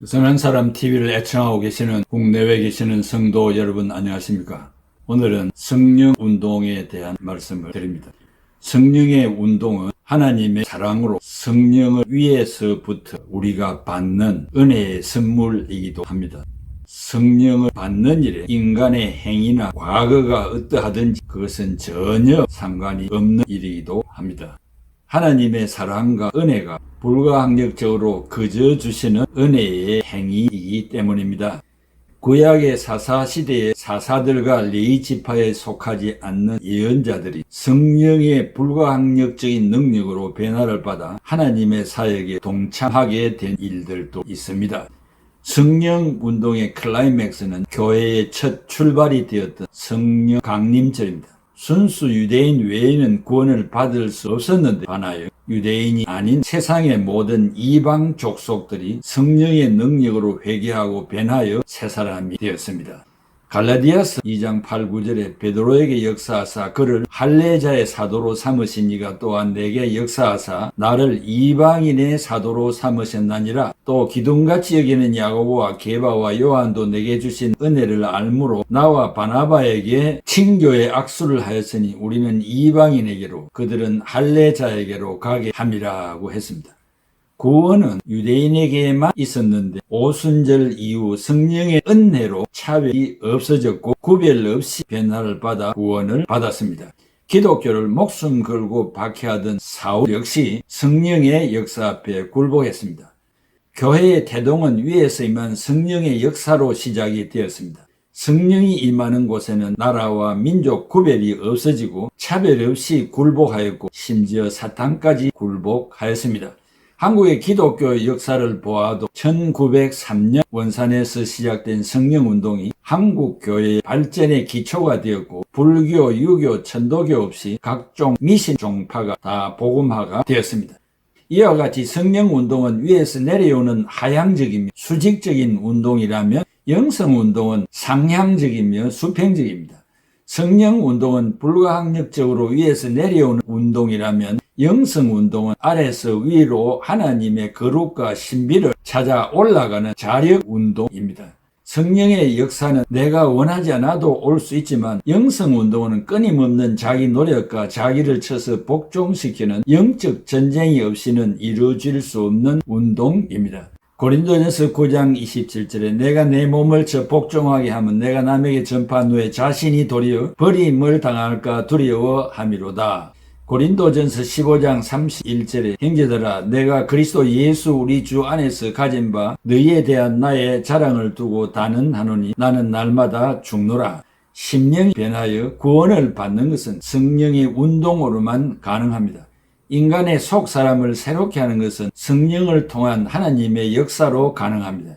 선한 사람 TV를 애청하고 계시는 국내외에 계시는 성도 여러분 안녕하십니까? 오늘은 성령 운동에 대한 말씀을 드립니다. 성령의 운동은 하나님의 사랑으로 성령을 위에서부터 우리가 받는 은혜의 선물이기도 합니다. 성령을 받는 일에 인간의 행위나 과거가 어떠하든지 그것은 전혀 상관이 없는 일이기도 합니다. 하나님의 사랑과 은혜가 불가항력적으로 그저 주시는 은혜의 행위이기 때문입니다. 구약의 사사시대의 사사들과 레위 지파에 속하지 않는 예언자들이 성령의 불가항력적인 능력으로 변화를 받아 하나님의 사역에 동참하게 된 일들도 있습니다. 성령 운동의 클라이맥스는 교회의 첫 출발이 되었던 성령 강림절입니다. 순수 유대인 외에는 구원을 받을 수 없었는데 반하여 유대인이 아닌 세상의 모든 이방 족속들이 성령의 능력으로 회개하고 변하여 새 사람이 되었습니다. 갈라디아서 2장 8, 9절에 베드로에게 역사하사 그를 할례자의 사도로 삼으시니가 또한 내게 역사하사 나를 이방인의 사도로 삼으셨나니라. 또 기둥같이 여기는 야고보와 게바와 요한도 내게 주신 은혜를 알므로 나와 바나바에게 친교의 악수를 하였으니 우리는 이방인에게로 그들은 할례자에게로 가게 함이라고 했습니다. 구원은 유대인에게만 있었는데 오순절 이후 성령의 은혜로 차별이 없어졌고 구별 없이 변화를 받아 구원을 받았습니다. 기독교를 목숨 걸고 박해하던 사울 역시 성령의 역사 앞에 굴복했습니다. 교회의 태동은 위에서 임한 성령의 역사로 시작이 되었습니다. 성령이 임하는 곳에는 나라와 민족 구별이 없어지고 차별 없이 굴복하였고 심지어 사탄까지 굴복하였습니다. 한국의 기독교 역사를 보아도 1903년 원산에서 시작된 성령운동이 한국 교회의 발전의 기초가 되었고 불교, 유교, 천도교 없이 각종 미신 종파가 다 복음화가 되었습니다. 이와 같이 성령운동은 위에서 내려오는 하향적이며 수직적인 운동이라면 영성운동은 상향적이며 수평적입니다. 성령운동은 불가항력적으로 위에서 내려오는 운동이라면 영성운동은 아래에서 위로 하나님의 거룩과 신비를 찾아 올라가는 자력운동입니다. 성령의 역사는 내가 원하지 않아도 올 수 있지만 영성운동은 끊임없는 자기 노력과 자기를 쳐서 복종시키는 영적 전쟁이 없이는 이루어질 수 없는 운동입니다. 고린도전서 9장 27절에 내가 내 몸을 쳐 복종하게 하면 내가 남에게 전파한 후에 자신이 도리어 버림을 당할까 두려워함이로다. 고린도전서 15장 31절에 형제들아 내가 그리스도 예수 우리 주 안에서 가진 바 너희에 대한 나의 자랑을 두고 단언하노니 나는 날마다 죽노라. 심령이 변하여 구원을 받는 것은 성령의 운동으로만 가능합니다. 인간의 속 사람을 새롭게 하는 것은 성령을 통한 하나님의 역사로 가능합니다.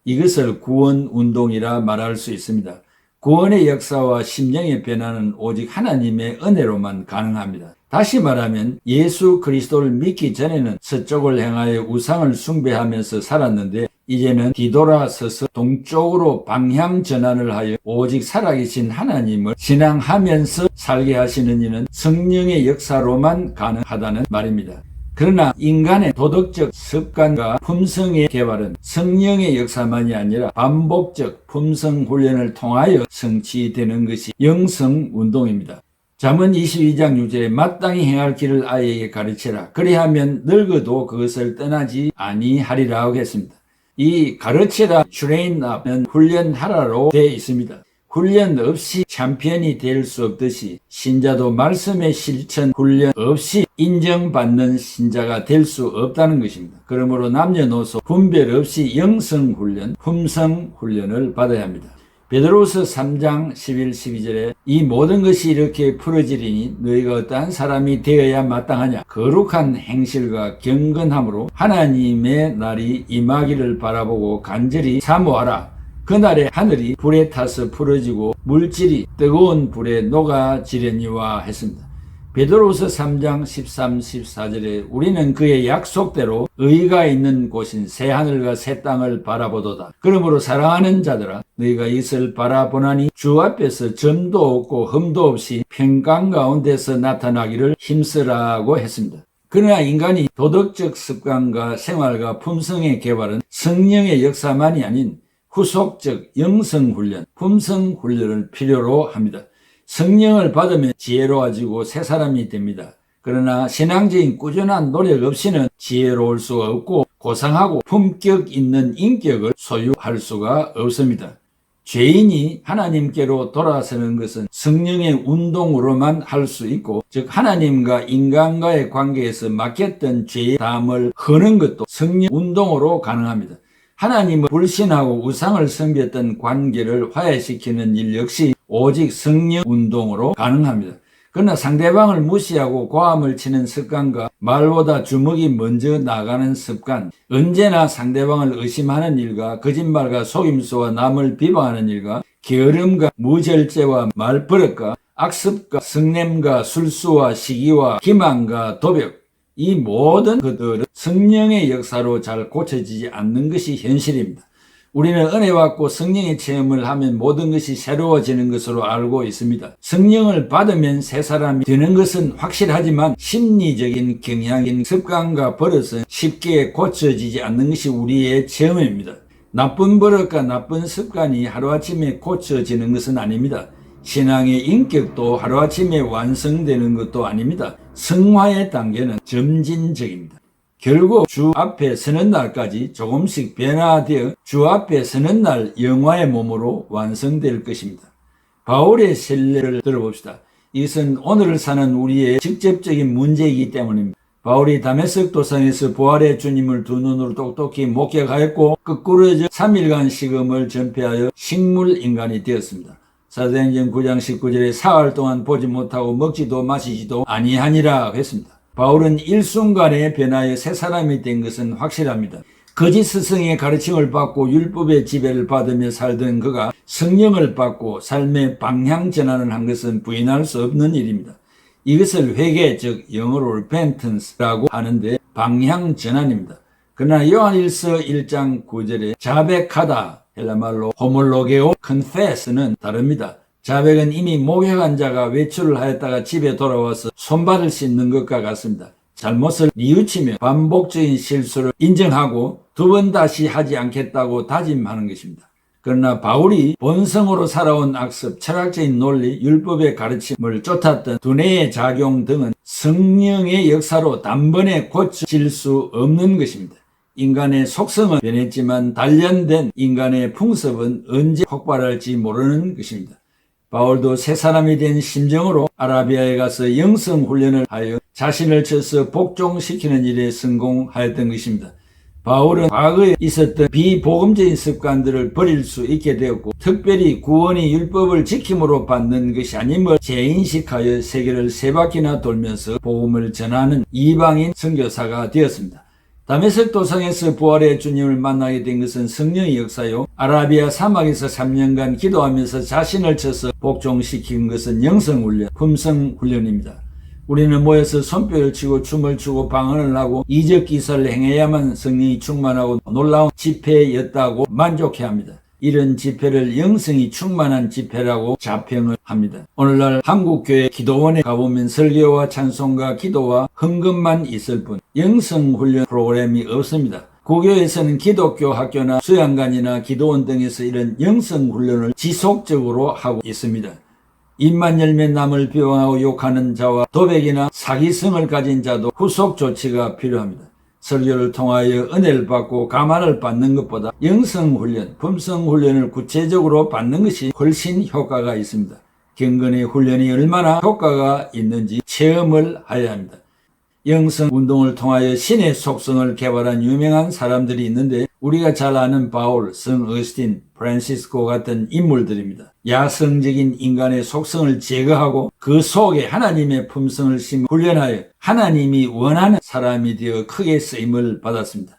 이것을 구원 운동이라 말할 수 있습니다. 구원의 역사와 심령의 변화는 오직 하나님의 은혜로만 가능합니다. 다시 말하면 예수 그리스도를 믿기 전에는 서쪽을 향하여 우상을 숭배하면서 살았는데 이제는 뒤돌아서서 동쪽으로 방향 전환을 하여 오직 살아계신 하나님을 신앙하면서 살게 하시는 이는 성령의 역사로만 가능하다는 말입니다. 그러나 인간의 도덕적 습관과 품성의 개발은 성령의 역사만이 아니라 반복적 품성 훈련을 통하여 성취되는 것이 영성운동입니다. 잠언 22장 6절에 마땅히 행할 길을 아이에게 가르치라. 그리하면 늙어도 그것을 떠나지 아니하리라고 했습니다. 이 가르치라 트레인업은 훈련하라로 되어 있습니다. 훈련 없이 챔피언이 될 수 없듯이 신자도 말씀의 실천 훈련 없이 인정받는 신자가 될 수 없다는 것입니다. 그러므로 남녀노소 분별 없이 영성훈련, 품성훈련을 받아야 합니다. 베드로서 3장 11, 12절에 이 모든 것이 이렇게 풀어지리니 너희가 어떠한 사람이 되어야 마땅하냐 거룩한 행실과 경건함으로 하나님의 날이 임하기를 바라보고 간절히 사모하라. 그날에 하늘이 불에 타서 풀어지고 물질이 뜨거운 불에 녹아지려니와 했습니다. 베드로서 3장 13, 14절에 우리는 그의 약속대로 의가 있는 곳인 새 하늘과 새 땅을 바라보도다. 그러므로 사랑하는 자들아 너희가 이것을 바라보나니 주 앞에서 점도 없고 흠도 없이 평강 가운데서 나타나기를 힘쓰라고 했습니다. 그러나 인간이 도덕적 습관과 생활과 품성의 개발은 성령의 역사만이 아닌 후속적 영성훈련, 품성훈련을 필요로 합니다. 성령을 받으면 지혜로워지고 새 사람이 됩니다. 그러나 신앙적인 꾸준한 노력 없이는 지혜로울 수가 없고 고상하고 품격 있는 인격을 소유할 수가 없습니다. 죄인이 하나님께로 돌아서는 것은 성령의 운동으로만 할 수 있고, 즉 하나님과 인간과의 관계에서 막혔던 죄의 담을 허는 것도 성령 운동으로 가능합니다. 하나님을 불신하고 우상을 섬겼던 관계를 화해시키는 일 역시 오직 성령 운동으로 가능합니다. 그러나 상대방을 무시하고 고함을 치는 습관과 말보다 주먹이 먼저 나가는 습관, 언제나 상대방을 의심하는 일과 거짓말과 속임수와 남을 비방하는 일과 게으름과 무절제와 말버릇과 악습과 성냄과 술수와 시기와 기만과 도벽, 이 모든 것들은 성령의 역사로 잘 고쳐지지 않는 것이 현실입니다. 우리는 은혜 받고 성령의 체험을 하면 모든 것이 새로워지는 것으로 알고 있습니다. 성령을 받으면 새 사람이 되는 것은 확실하지만 심리적인 경향인 습관과 버릇은 쉽게 고쳐지지 않는 것이 우리의 체험입니다. 나쁜 버릇과 나쁜 습관이 하루아침에 고쳐지는 것은 아닙니다. 신앙의 인격도 하루아침에 완성되는 것도 아닙니다. 성화의 단계는 점진적입니다. 결국 주 앞에 서는 날까지 조금씩 변화되어 주 앞에 서는 날 영화의 몸으로 완성될 것입니다. 바울의 신뢰를 들어봅시다. 이것은 오늘을 사는 우리의 직접적인 문제이기 때문입니다. 바울이 다메섹 도상에서 부활의 주님을 두 눈으로 똑똑히 목격하였고 거꾸로져 3일간 식음을 전폐하여 식물인간이 되었습니다. 사도행전 9장 19절에 사흘 동안 보지 못하고 먹지도 마시지도 아니하니라 했습니다. 바울은 일순간에 변하여 새 사람이 된 것은 확실합니다. 거짓 스승의 가르침을 받고 율법의 지배를 받으며 살던 그가 성령을 받고 삶의 방향 전환을 한 것은 부인할 수 없는 일입니다. 이것을 회개, 즉 영어로 repentance라고 하는데 방향 전환입니다. 그러나 요한일서 1장 9절에 자백하다, 헬라말로 호몰로게오 confess는 다릅니다. 자백은 이미 목욕한 자가 외출을 하였다가 집에 돌아와서 손발을 씻는 것과 같습니다. 잘못을 뉘우치며 반복적인 실수를 인정하고 두 번 다시 하지 않겠다고 다짐하는 것입니다. 그러나 바울이 본성으로 살아온 악습, 철학적인 논리, 율법의 가르침을 쫓았던 두뇌의 작용 등은 성령의 역사로 단번에 고쳐질 수 없는 것입니다. 인간의 속성은 변했지만 단련된 인간의 풍습은 언제 폭발할지 모르는 것입니다. 바울도 새 사람이 된 심정으로 아라비아에 가서 영성훈련을 하여 자신을 쳐서 복종시키는 일에 성공하였던 것입니다. 바울은 과거에 있었던 비복음적인 습관들을 버릴 수 있게 되었고 특별히 구원이 율법을 지킴으로 받는 것이 아님을 재인식하여 세계를 세 바퀴나 돌면서 복음을 전하는 이방인 선교사가 되었습니다. 다메섹 도상에서 부활의 주님을 만나게 된 것은 성령의 역사요, 아라비아 사막에서 3년간 기도하면서 자신을 쳐서 복종시킨 것은 영성훈련, 품성훈련입니다. 우리는 모여서 손뼉을 치고 춤을 추고 방언을 하고 이적 기사를 행해야만 성령이 충만하고 놀라운 집회였다고 만족해합니다. 이런 집회를 영성이 충만한 집회라고 자평을 합니다. 오늘날 한국교회 기도원에 가보면 설교와 찬송과 기도와 헌금만 있을 뿐 영성훈련 프로그램이 없습니다. 고교에서는 기독교 학교나 수양관이나 기도원 등에서 이런 영성훈련을 지속적으로 하고 있습니다. 입만 열면 남을 비방하고 욕하는 자와 도백이나 사기성을 가진 자도 후속 조치가 필요합니다. 설교를 통하여 은혜를 받고 감화를 받는 것보다 영성훈련, 품성훈련을 구체적으로 받는 것이 훨씬 효과가 있습니다. 경건의 훈련이 얼마나 효과가 있는지 체험을 해야 합니다. 영성운동을 통하여 신의 속성을 개발한 유명한 사람들이 있는데 우리가 잘 아는 바울, 성 어스틴, 프란시스코 같은 인물들입니다. 야성적인 인간의 속성을 제거하고 그 속에 하나님의 품성을 심어 훈련하여 하나님이 원하는 사람이 되어 크게 쓰임을 받았습니다.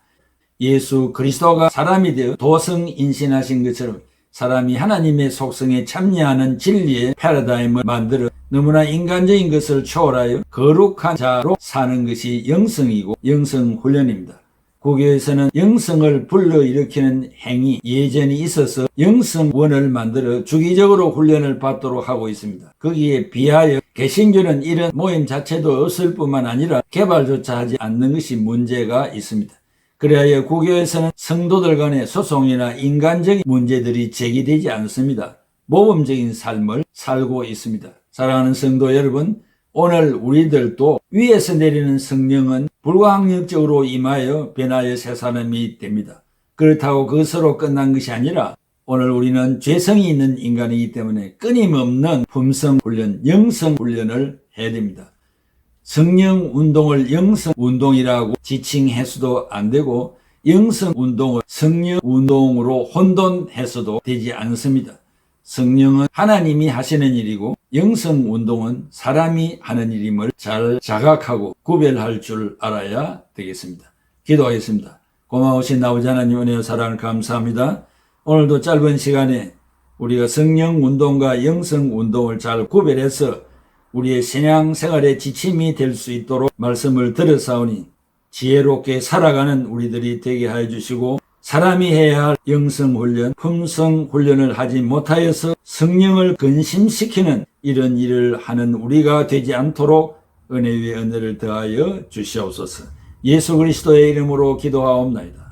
예수 그리스도가 사람이 되어 도성인신하신 것처럼 사람이 하나님의 속성에 참여하는 진리의 패러다임을 만들어 너무나 인간적인 것을 초월하여 거룩한 자로 사는 것이 영성이고 영성훈련입니다. 고교에서는 영성을 불러일으키는 행위 예전이 있어서 영성원을 만들어 주기적으로 훈련을 받도록 하고 있습니다. 거기에 비하여 개신교는 이런 모임 자체도 없을 뿐만 아니라 개발조차 하지 않는 것이 문제가 있습니다. 그래야 구교에서는 성도들 간의 소송이나 인간적인 문제들이 제기되지 않습니다. 모범적인 삶을 살고 있습니다. 사랑하는 성도 여러분, 오늘 우리들도 위에서 내리는 성령은 불가항력적으로 임하여 변하여 새 사람이 됩니다. 그렇다고 그것으로 끝난 것이 아니라 오늘 우리는 죄성이 있는 인간이기 때문에 끊임없는 품성 훈련, 영성 훈련을 해야 됩니다. 성령 운동을 영성 운동이라고 지칭해서도 안 되고 영성 운동을 성령 운동으로 혼돈해서도 되지 않습니다. 성령은 하나님이 하시는 일이고 영성 운동은 사람이 하는 일임을 잘 자각하고 구별할 줄 알아야 되겠습니다. 기도하겠습니다. 고마우신 아버지 하나님 은혜와 사랑을 감사합니다. 오늘도 짧은 시간에 우리가 성령 운동과 영성 운동을 잘 구별해서 우리의 신앙 생활의 지침이 될 수 있도록 말씀을 들었사오니 지혜롭게 살아가는 우리들이 되게 하여 주시고 사람이 해야 할 영성훈련, 품성훈련을 하지 못하여서 성령을 근심시키는 이런 일을 하는 우리가 되지 않도록 은혜 위에 은혜를 더하여 주시옵소서. 예수 그리스도의 이름으로 기도하옵나이다.